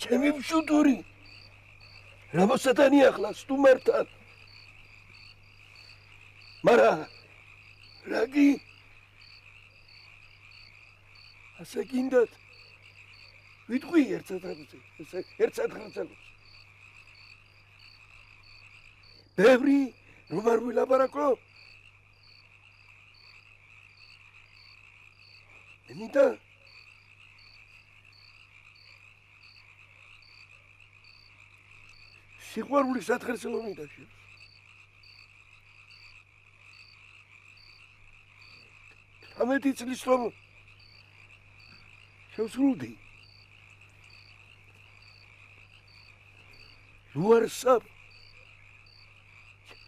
ჩემი მშუდური რამოსათანი ახლა სტუმართან მარა რაგი ასე გინდათ ვიტყვი ერთად ხარცელობს ბევრი რომ არ ვილაპარაკო მინდა სიყვარული სათხარცელო მინდა ამეთი წლის რომ შევსრულდი ლუარსაბ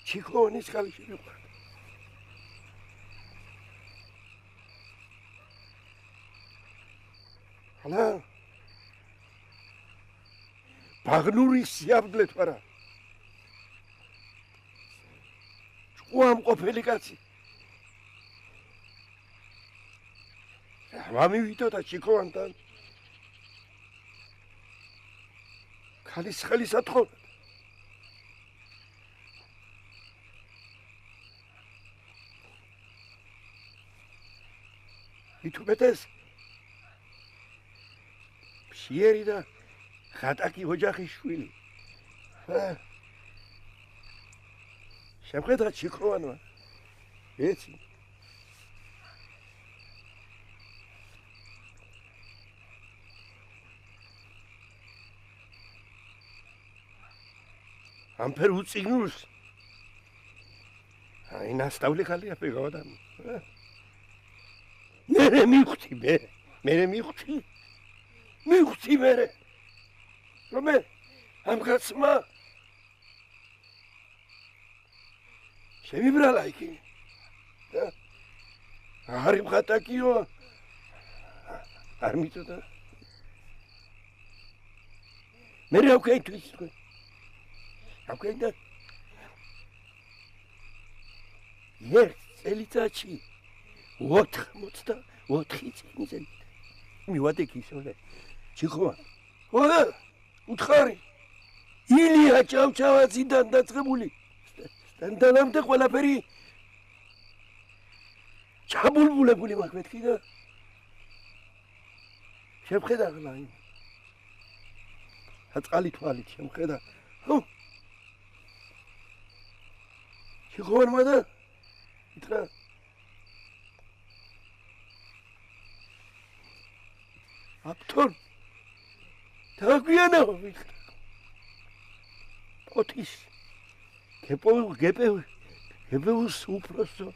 ჩიქოვანის ხალი შევიყვარდა ალა ბაღნური სიამბლეთ ვარა ჭუამ ყოფილი კაცი ვამივიდოდა ჩიქოვანთან ქალის ხელის ათხოვნა ითუმეტეს ფშიერი და ხატაკი ოჯახის შვილი შემხედა ჩიქოვანმა ეცი ამფერ უწიგნურს აი ნასტავლი ხალია ფეგავდა მე მივხვდი მე რომ ამ კაცმა შემიბრალა იქი და არი მხატაკიო არ მიწოდა მე რა ვქეთვის თქვენ აკედა ერთ წელიწადში 84 წელი მივადე ისოლე ჩიქოვა ოდა უთხარი ილია ჭავჭავაძიდან დაწყებული სტანდანამდე ყველაფერი ჩაბულბულებული მაქვს მეთქი და შემხედა ახლა აწყალი თვალით შემხედა ჩიქოვანმა და ითხრა აქტორ დაგვიანაო ვითხრა პოთის გეპეუს უფროსო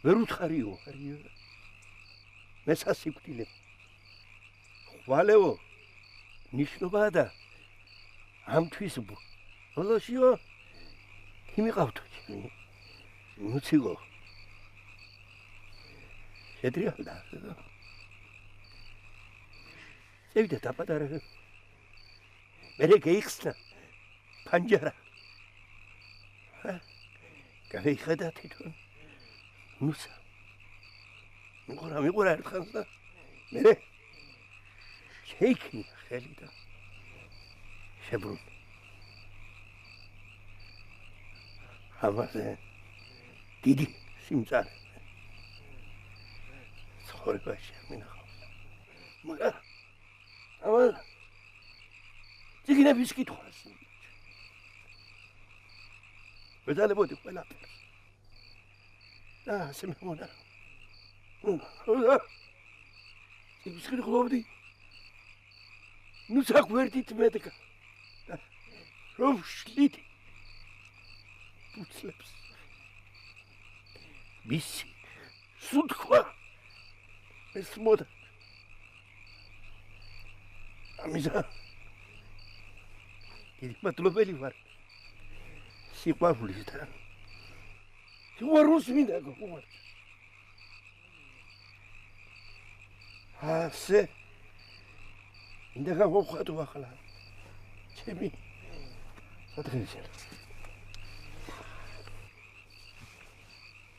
ვერ უთხარიო მე სასიკვდილე ხვალეო ნიშნობაა და ამთვის ბოლოშიო იმიყავთო ჩემი მუციგო შეტრიალდა შევიდა დაპატარა მერე გეიხსნა პანჯარა გავიხადა თვითონ ნუსა მიყურა ერთხანს და მერე შეიქნა ხელი და შებრუნდა ამაზე დიდი სიმწარე ცხოვრებაში მინახავს მაგრამ ამან ციგნების კითხვას ვეძალებოდი ყველაფერს და ასე მეგონა ციგნები ხოვდი ნუ საკვერდით მედგა რომ შლიდი უცლებს მისი სუნთქვა ეს მოდა ამიზა დიდი მადლობელი ვარ სიყვარულის და სიყვარულს მინდა გოყუმარ ასე ინდა გავხატო ახლა ჩემი სადღეშე